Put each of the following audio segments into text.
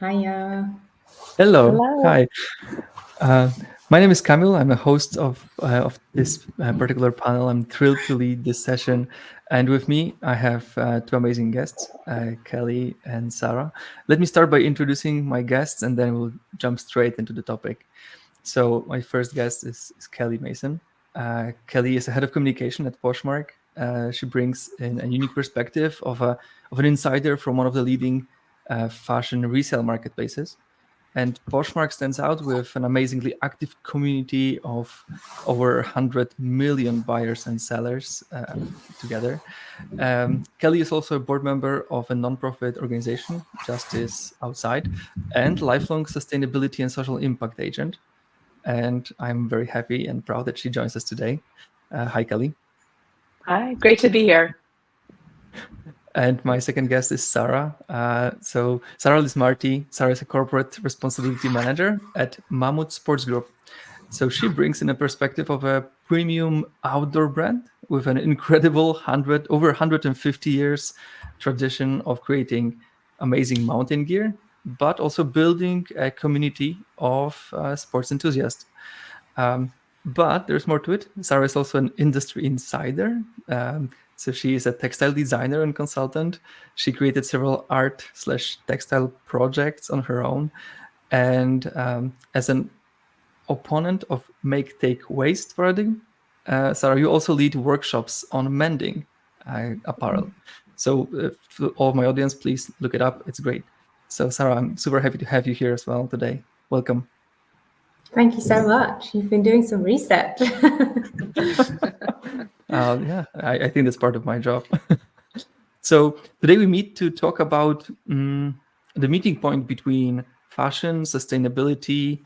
Hiya. Hello. Hello. Hi. Uh, my name is Kamil. I'm a host of this particular panel. I'm thrilled to lead this session. And with me, I have two amazing guests, Kelly and Sara. Let me start by introducing my guests, and then we'll jump straight into the topic. So my first guest is Kelly Mason. Kelly is the head of communication at Poshmark. She brings in a unique perspective of an insider from one of the leading fashion resale marketplaces. And Poshmark stands out with an amazingly active community of over 100 million buyers and sellers together. Kelly is also a board member of a nonprofit organization, Justice Outside, and lifelong sustainability and social impact agent. And I'm very happy and proud that she joins us today. Hi, Kelly. Hi, great to be here. And my second guest is Sara. So Sara is Marty. Sara is a corporate responsibility manager at Mammut Sports Group. So she brings in a perspective of a premium outdoor brand with an incredible over 150 years tradition of creating amazing mountain gear, but also building a community of sports enthusiasts. But there's more to it. Sara is also an industry insider. So she is a textile designer and consultant. She created several art/textile projects on her own. And as an opponent of make, take, waste paradigm, Sara, you also lead workshops on mending apparel. So to all my audience, please look it up. It's great. So Sara, I'm super happy to have you here as well today. Welcome. Thank you so much. You've been doing some research. Yeah, I think that's part of my job. So today we meet to talk about the meeting point between fashion, sustainability,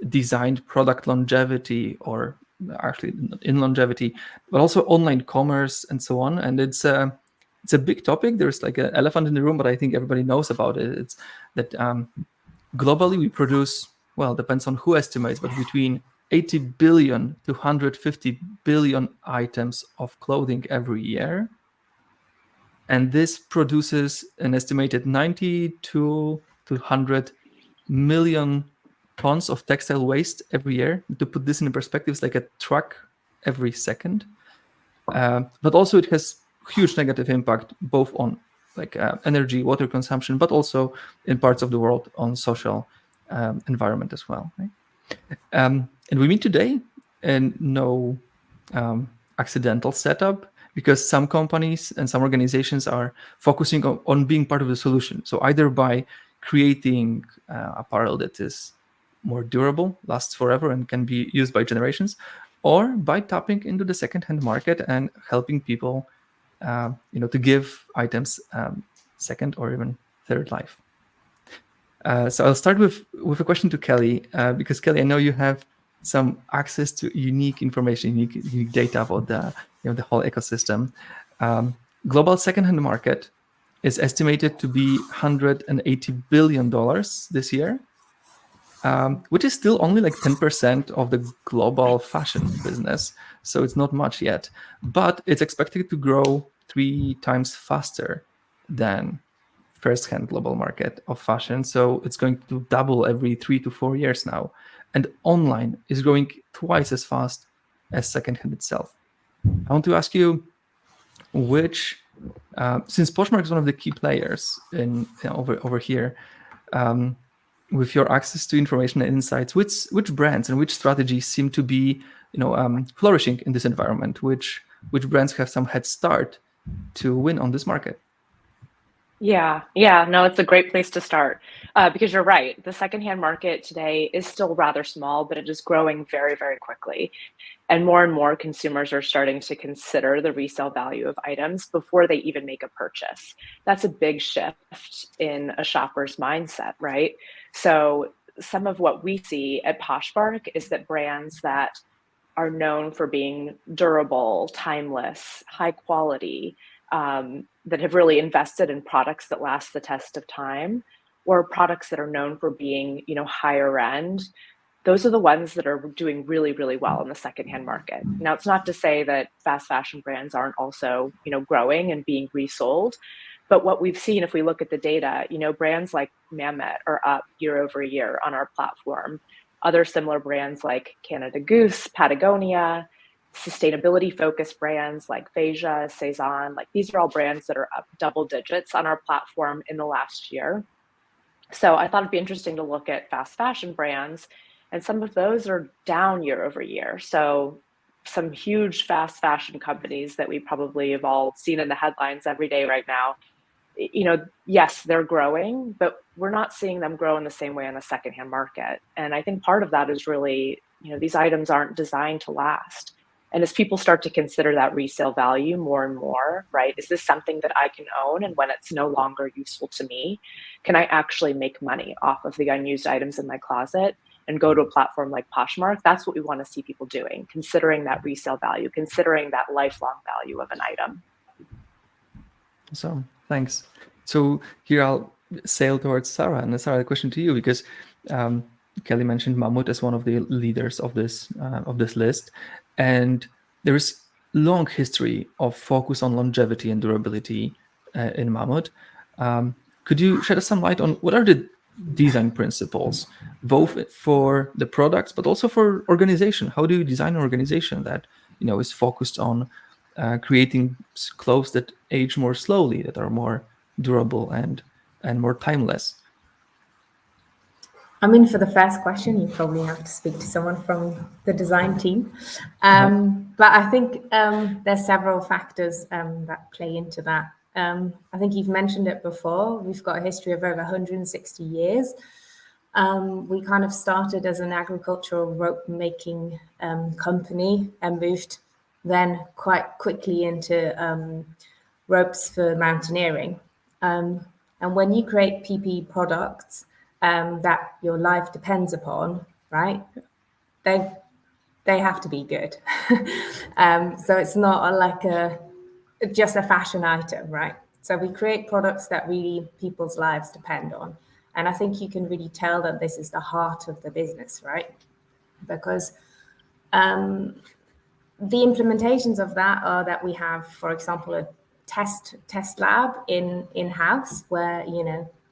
designed product longevity, or actually in longevity, but also online commerce and so on. And it's a big topic. There's like an elephant in the room, but I think everybody knows about it. It's that globally we produce, well, depends on who estimates, but between 80 billion to 150 billion items of clothing every year. And this produces an estimated 90 to 100 million tons of textile waste every year. To put this in perspective, it's like a truck every second. But also it has huge negative impact both on like energy, water consumption, but also in parts of the world on social environment as well. Right? And we meet today in no accidental setup, because some companies and some organizations are focusing on being part of the solution. So either by creating apparel that is more durable, lasts forever, and can be used by generations, or by tapping into the second-hand market and helping people, to give items second or even third life. So I'll start with a question to Kelly, because Kelly, I know you have some access to unique information, unique data about the whole ecosystem. Global secondhand market is estimated to be $180 billion this year, which is still only like 10% of the global fashion business. So it's not much yet, but it's expected to grow 3 times faster than first-hand global market of fashion. So it's going to double every 3 to 4 years now. And online is growing twice as fast as second-hand itself. I want to ask you which, since Poshmark is one of the key players over here, with your access to information and insights, which brands and which strategies seem to be flourishing in this environment? Which brands have some head start to win on this market? Yeah, no, it's a great place to start because you're right. The secondhand market today is still rather small, but it is growing very, very quickly. And more consumers are starting to consider the resale value of items before they even make a purchase. That's a big shift in a shopper's mindset, right? So some of what we see at Poshmark is that brands that are known for being durable, timeless, high quality, that have really invested in products that last the test of time, or products that are known for being, higher end. Those are the ones that are doing really, really well in the secondhand market. Now, it's not to say that fast fashion brands aren't also, growing and being resold, But what we've seen, if we look at the data, brands like Mammut are up year over year on our platform. Other similar brands like Canada Goose, Patagonia, sustainability-focused brands like Phasia, Cezanne, like these are all brands that are up double digits on our platform in the last year. So I thought it'd be interesting to look at fast fashion brands, and some of those are down year over year. So some huge fast fashion companies that we probably have all seen in the headlines every day right now, yes, they're growing, but we're not seeing them grow in the same way in the secondhand market. And I think part of that is really, these items aren't designed to last. And as people start to consider that resale value more and more, right? Is this something that I can own? And when it's no longer useful to me, can I actually make money off of the unused items in my closet and go to a platform like Poshmark? That's what we want to see people doing, considering that resale value, considering that lifelong value of an item. So thanks. So here I'll sail towards Sara, and Sara, the question to you, because Kelly mentioned Mammut as one of the leaders of this list, and there is long history of focus on longevity and durability in Mammut. Could you shed us some light on what are the design principles, both for the products but also for organization? How do you design an organization that is focused on creating clothes that age more slowly, that are more durable and more timeless? I mean, for the first question, you probably have to speak to someone from the design team. But I think there's several factors that play into that. I think you've mentioned it before. We've got a history of over 160 years. We kind of started as an agricultural rope making company and moved then quite quickly into ropes for mountaineering. And when you create PPE products that your life depends upon, right? They have to be good. So it's not just a fashion item, right? So we create products that really people's lives depend on. And I think you can really tell that this is the heart of the business, right? Because the implementations of that are that we have, for example, a test lab in-house where,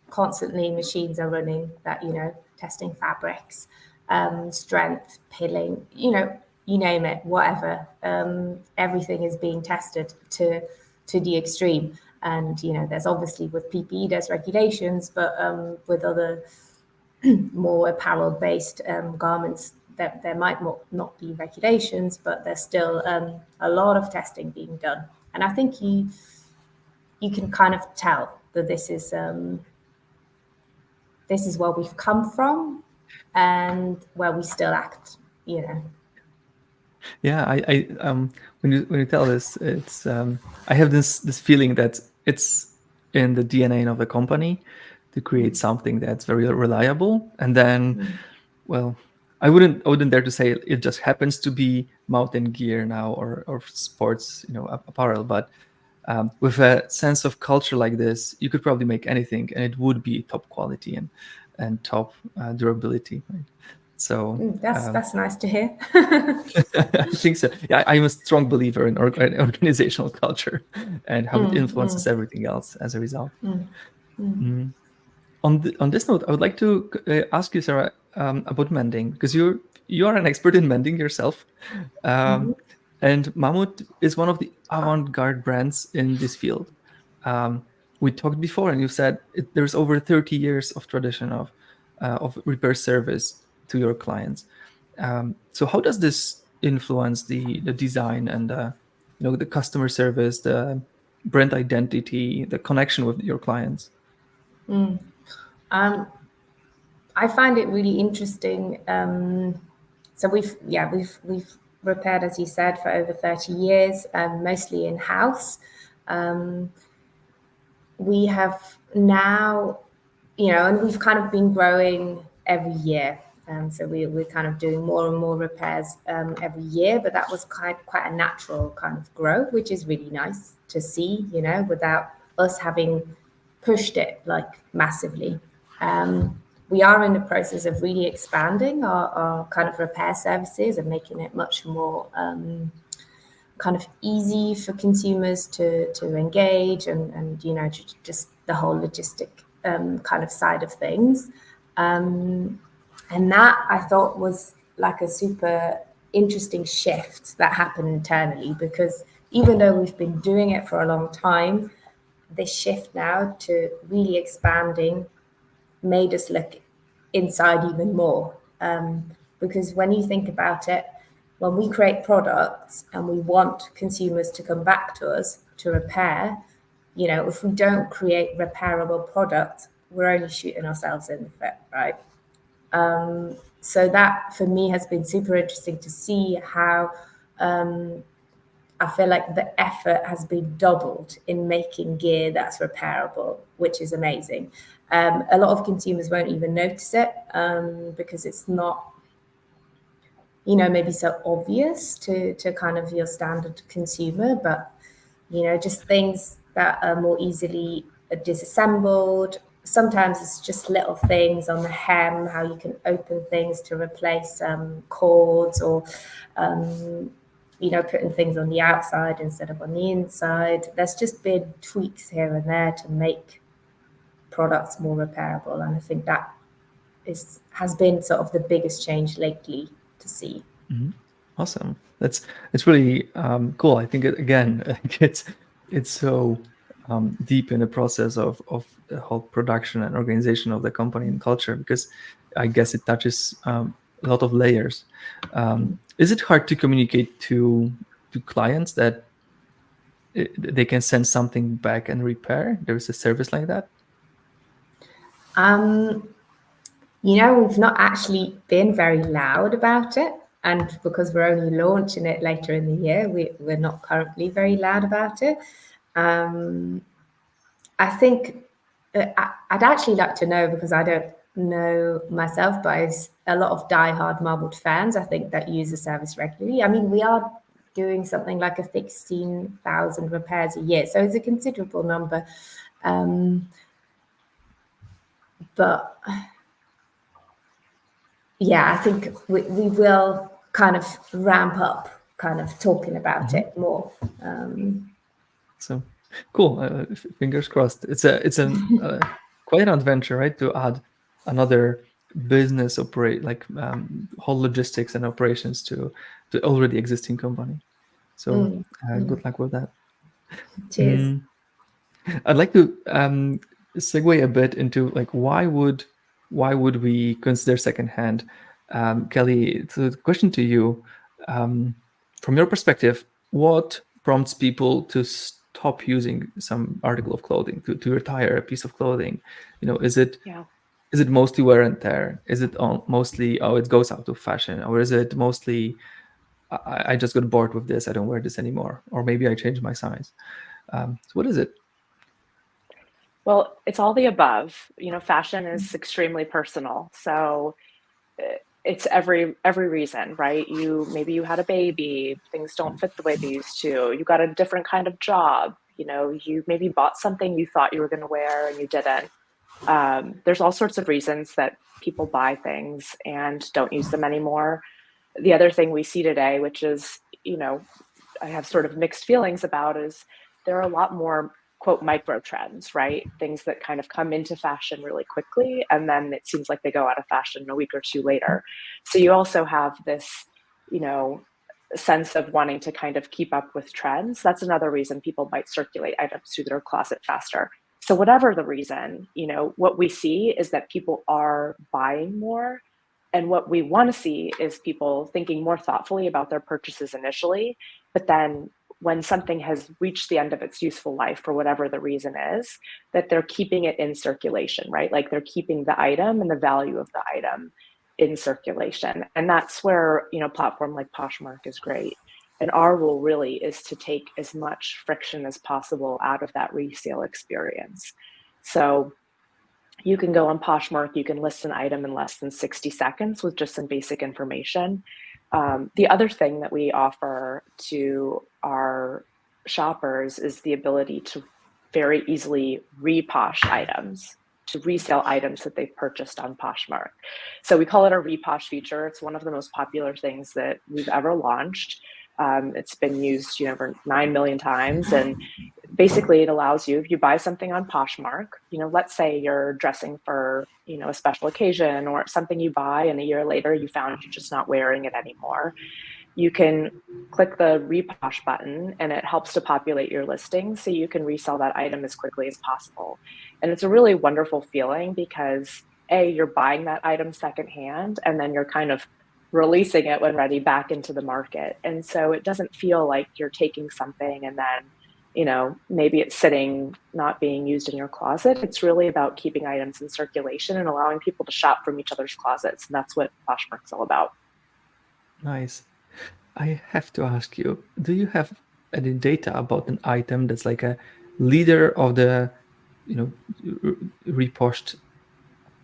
constantly machines are running that, testing fabrics, strength, pilling, you name it, whatever. Everything is being tested to the extreme. And, there's obviously with PPE, there's regulations, but with other more apparel-based garments, that there might not be regulations, but there's still a lot of testing being done. And I think you can kind of tell that this is where we've come from and where we still act, Yeah, I when you tell this, it's I have this feeling that it's in the DNA of the company to create something that's very reliable, and then, well, I wouldn't dare to say it just happens to be mountain gear now or sports apparel, but with a sense of culture like this, you could probably make anything, and it would be top quality and top durability. Right? So that's nice to hear. I think so. Yeah, I'm a strong believer in organizational culture and how it influences everything else as a result. On this note, I would like to ask you, Sara, about mending, because you are an expert in mending yourself. And Mammut is one of the avant-garde brands in this field. We talked before, and you said there's over 30 years of tradition of repair service to your clients. So how does this influence the design and the customer service, the brand identity, the connection with your clients? I find it really interesting. So we've repaired, as you said, for over 30 years, mostly in-house. We have now, and we've kind of been growing every year. So we're kind of doing more and more repairs every year, but that was quite a natural kind of growth, which is really nice to see, without us having pushed it like massively. We are in the process of really expanding our kind of repair services and making it much more kind of easy for consumers to engage and you know, just the whole logistic kind of side of things. And that I thought was like a super interesting shift that happened internally, because even though we've been doing it for a long time, this shift now to really expanding made us look inside even more. Because when you think about it, when we create products and we want consumers to come back to us to repair, you know, if we don't create repairable products, we're only shooting ourselves in the foot, right? So that for me has been super interesting to see how I feel like the effort has been doubled in making gear that's repairable, which is amazing. A lot of consumers won't even notice it because it's not, you know, maybe so obvious to kind of your standard consumer, but, you know, just things that are more easily disassembled. Sometimes it's just little things on the hem, how you can open things to replace cords, or you know, putting things on the outside instead of on the inside. There's just been tweaks here and there to make products more repairable, and I think that has been sort of the biggest change lately to see. Mm-hmm. Awesome. It's really cool. I think it's so deep in the process of the whole production and organization of the company and culture, because I guess it touches a lot of layers. Is it hard to communicate to clients that they can send something back and repair? There's a service like that? You know, we've not actually been very loud about it. And because we're only launching it later in the year, we're not currently very loud about it. I think I'd actually like to know, because I don't know myself, but it's a lot of diehard Mammut fans, I think, that use the service regularly. I mean, we are doing something like a 16,000 repairs a year, so it's a considerable number. But yeah, I think we will kind of ramp up kind of talking about it more. So cool. Fingers crossed. It's quite an adventure, right? To add another business like whole logistics and operations to the already existing company. So good luck with that. Cheers. I'd like to segue a bit into like why would we consider secondhand? Kelly, so the question to you, from your perspective, what prompts people to stop using some article of clothing, to retire a piece of clothing? You know, is it mostly wear and tear? Is it mostly it goes out of fashion, or is it mostly I just got bored with this, I don't wear this anymore, or maybe I changed my size? So what is it? Well, it's all the above. You know, fashion is extremely personal. So it's every reason, right? Maybe you had a baby, things don't fit the way they used to. You got a different kind of job. You know, you maybe bought something you thought you were going to wear and you didn't. There's all sorts of reasons that people buy things and don't use them anymore. The other thing we see today, which is, you know, I have sort of mixed feelings about, is there are a lot more quote micro trends, right? Things that kind of come into fashion really quickly, and then it seems like they go out of fashion a week or two later. So you also have this, you know, sense of wanting to kind of keep up with trends. That's another reason people might circulate items through their closet faster. So whatever the reason, you know, what we see is that people are buying more. And what we want to see is people thinking more thoughtfully about their purchases initially, but then when something has reached the end of its useful life for whatever the reason is, that they're keeping it in circulation, right? Like they're keeping the item and the value of the item in circulation. And that's where, you know, a platform like Poshmark is great. And our role really is to take as much friction as possible out of that resale experience. So you can go on Poshmark, you can list an item in less than 60 seconds with just some basic information. The other thing that we offer to our shoppers is the ability to very easily reposh items, to resell items that they've purchased on Poshmark. So we call it a reposh feature. It's one of the most popular things that we've ever launched. It's been used, over 9 million times. And basically it allows you, if you buy something on Poshmark, let's say you're dressing for, a special occasion or something you buy and a year later you found you're just not wearing it anymore. You can click the reposh button and it helps to populate your listing so you can resell that item as quickly as possible. And it's a really wonderful feeling because you're buying that item secondhand and then you're kind of releasing it when ready back into the market. And so it doesn't feel like you're taking something and then, maybe it's sitting, not being used in your closet. It's really about keeping items in circulation and allowing people to shop from each other's closets. And that's what Poshmark's all about. Nice. I have to ask you, do you have any data about an item that's like a leader of the, reposhed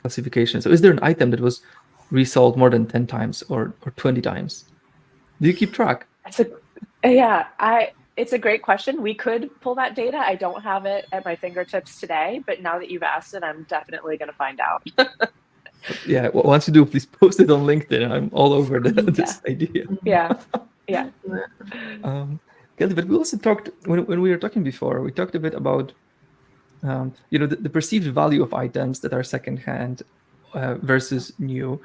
classification? So is there an item that was resold more than 10 times or 20 times? Do you keep track? It's a great question. We could pull that data. I don't have it at my fingertips today, but now that you've asked it, I'm definitely going to find out. Yeah, once you do, please post it on LinkedIn. I'm all over this idea. Yeah. Kelly, but we also talked, when we were talking before, we talked a bit about, the perceived value of items that are secondhand versus new.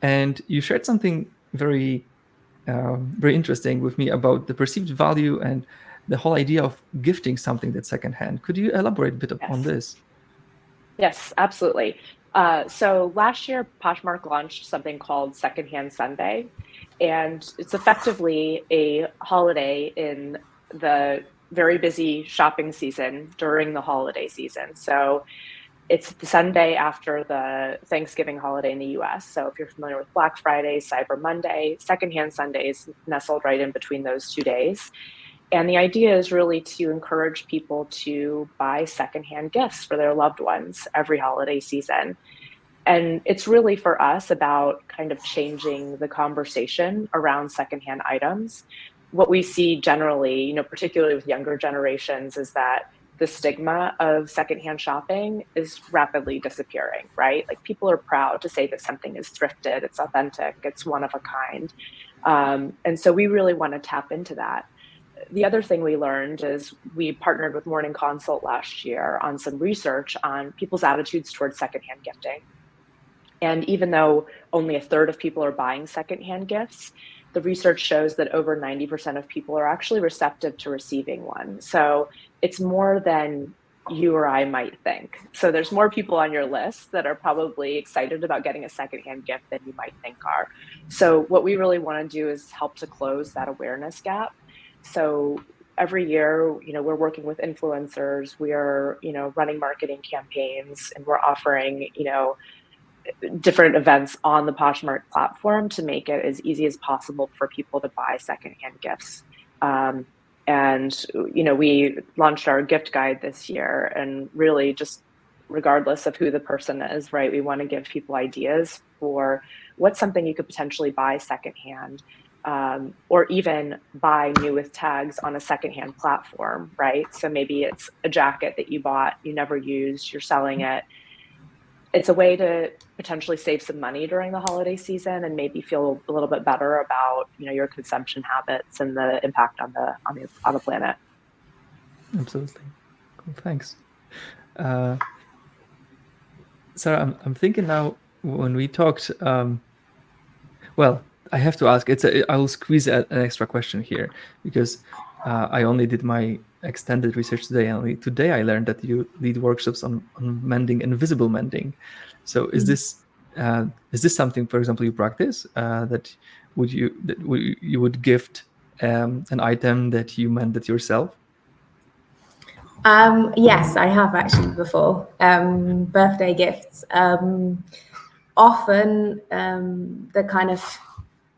And you shared something very interesting with me about the perceived value and the whole idea of gifting something that's secondhand. Could you elaborate a bit on this? Yes, absolutely. So last year, Poshmark launched something called Secondhand Sunday, and it's effectively a holiday in the very busy shopping season during the holiday season. So it's the Sunday after the Thanksgiving holiday in the US. So if you're familiar with Black Friday, Cyber Monday, Secondhand Sunday is nestled right in between those 2 days. And the idea is really to encourage people to buy secondhand gifts for their loved ones every holiday season. And it's really for us about kind of changing the conversation around secondhand items. What we see generally, particularly with younger generations, is that the stigma of secondhand shopping is rapidly disappearing, right? Like people are proud to say that something is thrifted, it's authentic, it's one of a kind. And so we really want to tap into that. The other thing we learned is we partnered with Morning Consult last year on some research on people's attitudes towards secondhand gifting. And even though only a third of people are buying secondhand gifts, the research shows that over 90% of people are actually receptive to receiving one. So it's more than you or I might think. So there's more people on your list that are probably excited about getting a secondhand gift than you might think are. So what we really want to do is help to close that awareness gap. So every year, we're working with influencers, we are, running marketing campaigns, and we're offering, different events on the Poshmark platform to make it as easy as possible for people to buy secondhand gifts. And, we launched our gift guide this year, and really just regardless of who the person is, right, we want to give people ideas for what's something you could potentially buy secondhand. Or even buy new with tags on a secondhand platform, right? So maybe it's a jacket that you bought, you never used, you're selling it. It's a way to potentially save some money during the holiday season and maybe feel a little bit better about, your consumption habits and the impact on the planet. Absolutely. Cool. Thanks. Sara, I'm thinking now when we talked, well, I have to ask. I will squeeze an extra question here because I only did my extended research today. Only today I learned that you lead workshops on mending and visible mending. So is this something, for example, you practice? That you would gift an item that you mended yourself? Yes, I have actually before. Birthday gifts. Often the kind of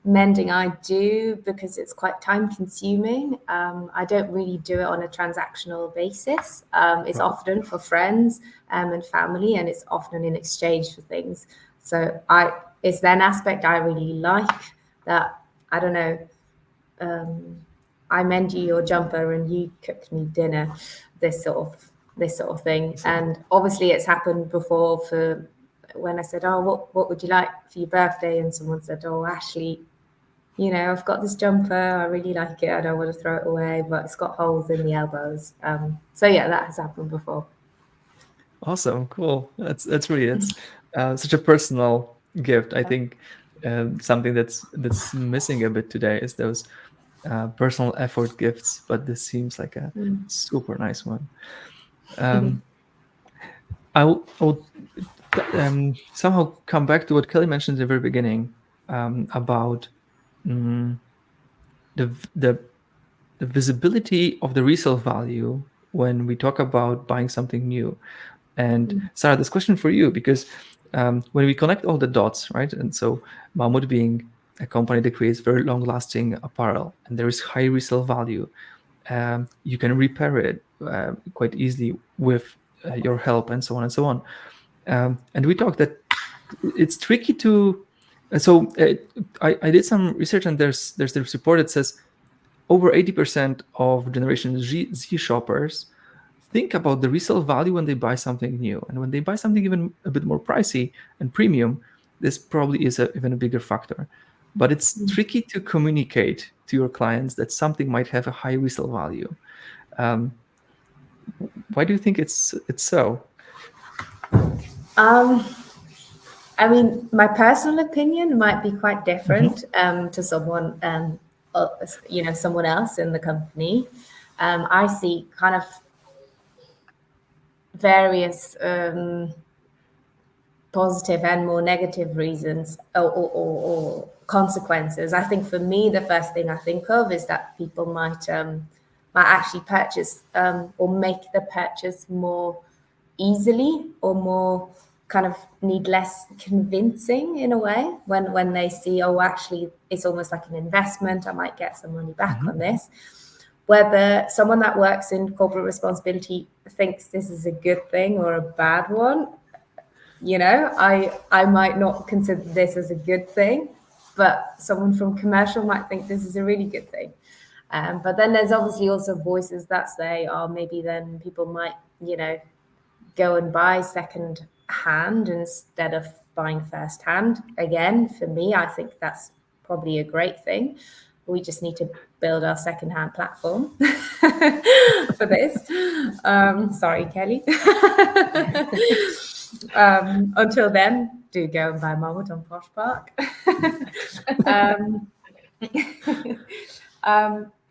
mending I do, because it's quite time consuming, I don't really do it on a transactional basis. It's often for friends and family, and it's often in exchange for things. So it's an aspect I really like, that, I don't know, I mend you your jumper and you cook me dinner, this sort of thing. And obviously it's happened before for when I said, oh, what would you like for your birthday? And someone said, oh, Ashley I've got this jumper, I really like it, I don't want to throw it away, but it's got holes in the elbows. So yeah, that has happened before. Awesome, cool. That's really such a personal gift. I think something that's missing a bit today is those personal effort gifts, but this seems like a super nice one. I'll somehow come back to what Kelly mentioned at the very beginning about the visibility of the resale value when we talk about buying something new. And Sara, this question for you, because when we connect all the dots, right? And so Mammut being a company that creates very long-lasting apparel, and there is high resale value, you can repair it quite easily with your help, and so on and so on. And we talked that it's tricky to. So I did some research, and there's this report that says over 80% of Generation Z shoppers think about the resale value when they buy something new. And when they buy something even a bit more pricey and premium, this probably is even a bigger factor. But it's tricky to communicate to your clients that something might have a high resale value. Why do you think it's so? I mean, my personal opinion might be quite different to someone, someone else in the company. I see kind of various positive and more negative reasons or consequences. I think for me, the first thing I think of is that people might actually purchase or make the purchase more easily, or more kind of need less convincing in a way when they see, oh, actually it's almost like an investment, I might get some money back on this. Whether someone that works in corporate responsibility thinks this is a good thing or a bad one, I might not consider this as a good thing, but someone from commercial might think this is a really good thing. But then there's obviously also voices that say, oh, maybe then people might, go and buy second hand instead of buying first hand. Again, for me, I think that's probably a great thing. We just need to build our second hand platform for this. Sorry, Kelly. Until then, do go and buy Mammut on Poshmark.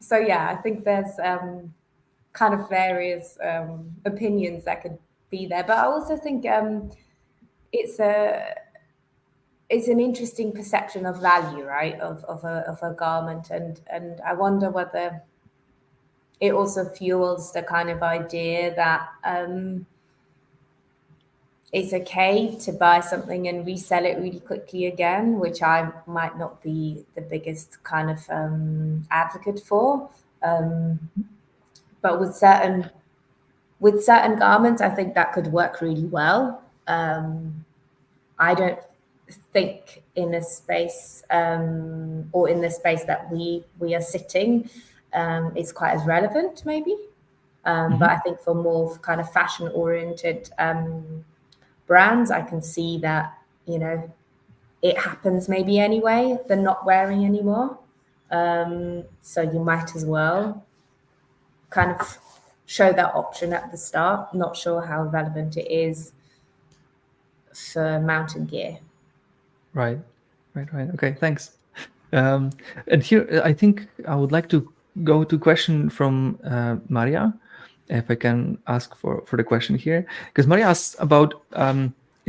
So yeah, I think there's kind of various opinions that could be there, but I also think it's an interesting perception of value, right, of a garment, and I wonder whether it also fuels the kind of idea that it's okay to buy something and resell it really quickly again, which I might not be the biggest kind of advocate for. But with certain garments, I think that could work really well. I don't think in a space or in the space that we are sitting, it's quite as relevant maybe. But I think for more kind of fashion oriented brands, I can see that, it happens maybe anyway. They're not wearing anymore. So you might as well kind of show that option at the start. Not sure how relevant it is for mountain gear. Right. Okay, thanks. And here, I think I would like to go to a question from Maria, if I can ask for the question here, because Maria asks about,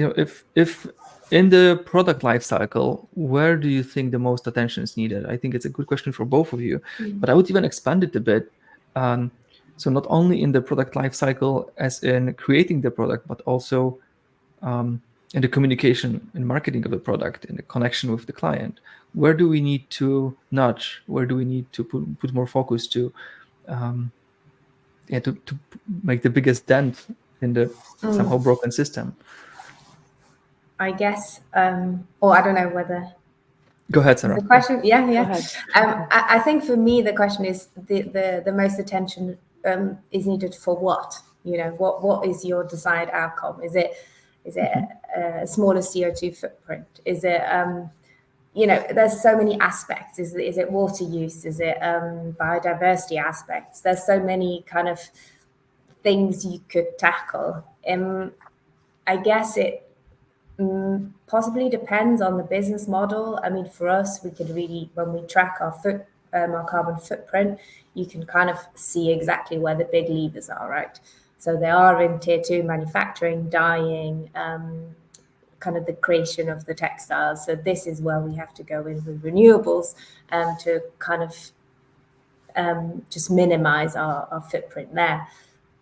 if in the product life cycle, where do you think the most attention is needed? I think it's a good question for both of you, but I would even expand it a bit. So not only in the product life cycle, as in creating the product, but also in the communication and marketing of the product, in the connection with the client. Where do we need to nudge? Where do we need to put more focus to make the biggest dent in the somehow broken system? I guess, or I don't know whether. Go ahead, Sara. The question, yeah. Go ahead. I think for me the question is the most attention is needed for what? What is your desired outcome? Is it a smaller CO2 footprint? Is it there's so many aspects. Is it water use? Is it biodiversity aspects? There's so many kind of things you could tackle. I guess it possibly depends on the business model. I mean, for us, we could really, when we track our carbon footprint, you can kind of see exactly where the big levers are, right? So they are in tier 2 manufacturing, dyeing, kind of the creation of the textiles. So this is where we have to go in with renewables to kind of just minimize our footprint there.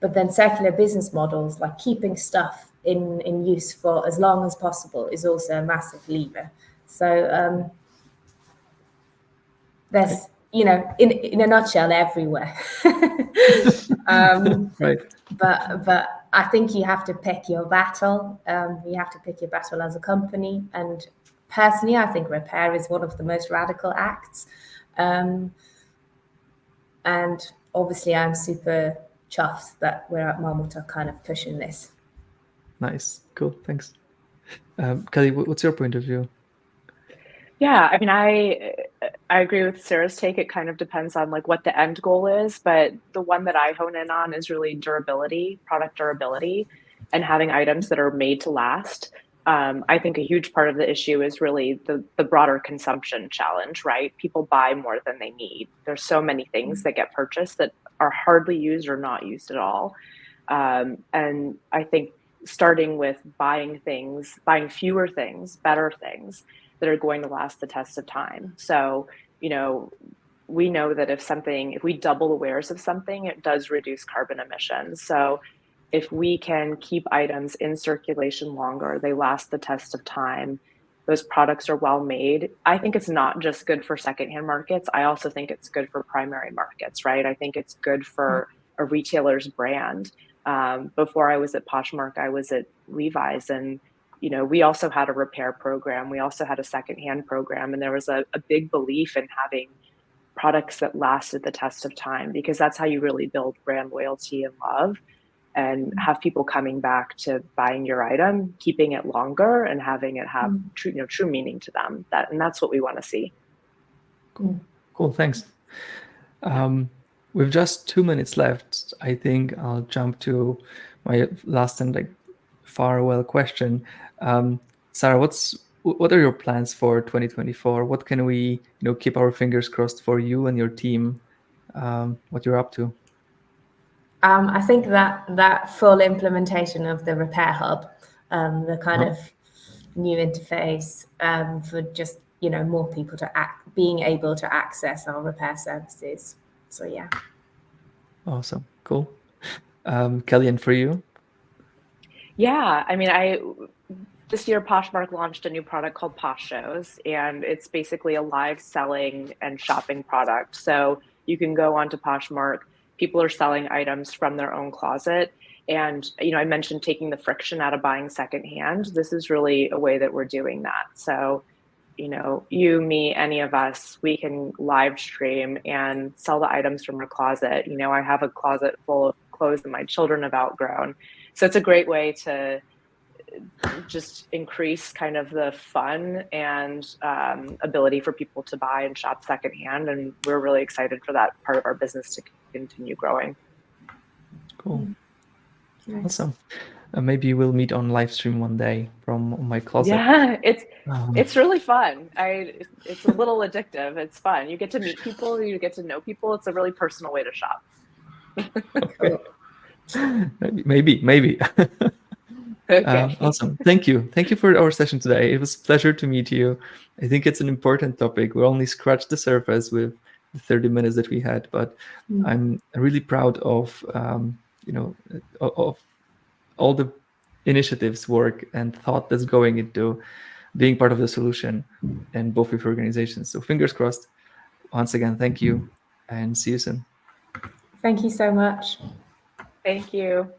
But then circular business models, like keeping stuff in use for as long as possible, is also a massive lever. So there's, in a nutshell, everywhere. Right. But I think you have to pick your battle. You have to pick your battle as a company. And personally, I think repair is one of the most radical acts. And obviously, I'm super chuffed that we're at Mammut are kind of pushing this. Nice. Cool. Thanks. Kelly, what's your point of view? Yeah, I mean, I agree with Sarah's take. It kind of depends on like what the end goal is, but the one that I hone in on is really durability, product durability, and having items that are made to last. I think a huge part of the issue is really the broader consumption challenge, right? People buy more than they need. There's so many things that get purchased that are hardly used or not used at all. And I think starting with buying fewer things, better things that are going to last the test of time. So, we know that if we double the wares of something, it does reduce carbon emissions. So if we can keep items in circulation longer, they last the test of time, those products are well made. I think it's not just good for secondhand markets. I also think it's good for primary markets, right? I think it's good for a retailer's brand. Before I was at Poshmark, I was at Levi's, and we also had a repair program. We also had a secondhand program, and there was a big belief in having products that lasted the test of time, because that's how you really build brand loyalty and love, and have people coming back to buying your item, keeping it longer, and having it have true meaning to them. And that's what we want to see. Cool. Thanks. With just 2 minutes left, I think I'll jump to my last and farewell question. Sara, what are your plans for 2024? What can we keep our fingers crossed for you and your team? What you're up to? I think that full implementation of the repair hub, the kind of new interface for just more people being able to access our repair services. So yeah. Awesome. Cool. Kelly, and for you? Yeah, I mean, this year Poshmark launched a new product called Posh Shows, and it's basically a live selling and shopping product. So you can go onto Poshmark, people are selling items from their own closet. And, I mentioned taking the friction out of buying secondhand. This is really a way that we're doing that. So, you, me, any of us, we can live stream and sell the items from our closet. I have a closet full of clothes that my children have outgrown. So it's a great way to just increase kind of the fun and ability for people to buy and shop secondhand. And we're really excited for that part of our business to continue growing. Cool. Nice. Awesome. Maybe we'll meet on live stream one day from my closet. Yeah, it's really fun. It's a little addictive. It's fun. You get to meet people, you get to know people. It's a really personal way to shop. Maybe. Okay. Awesome. Thank you for our session today. It was a pleasure to meet you. I think it's an important topic. We only scratched the surface with the 30 minutes that we had, but I'm really proud of of all the initiatives, work, and thought that's going into being part of the solution in both of your organizations. So fingers crossed. Once again, thank you, and see you soon. Thank you so much. Thank you.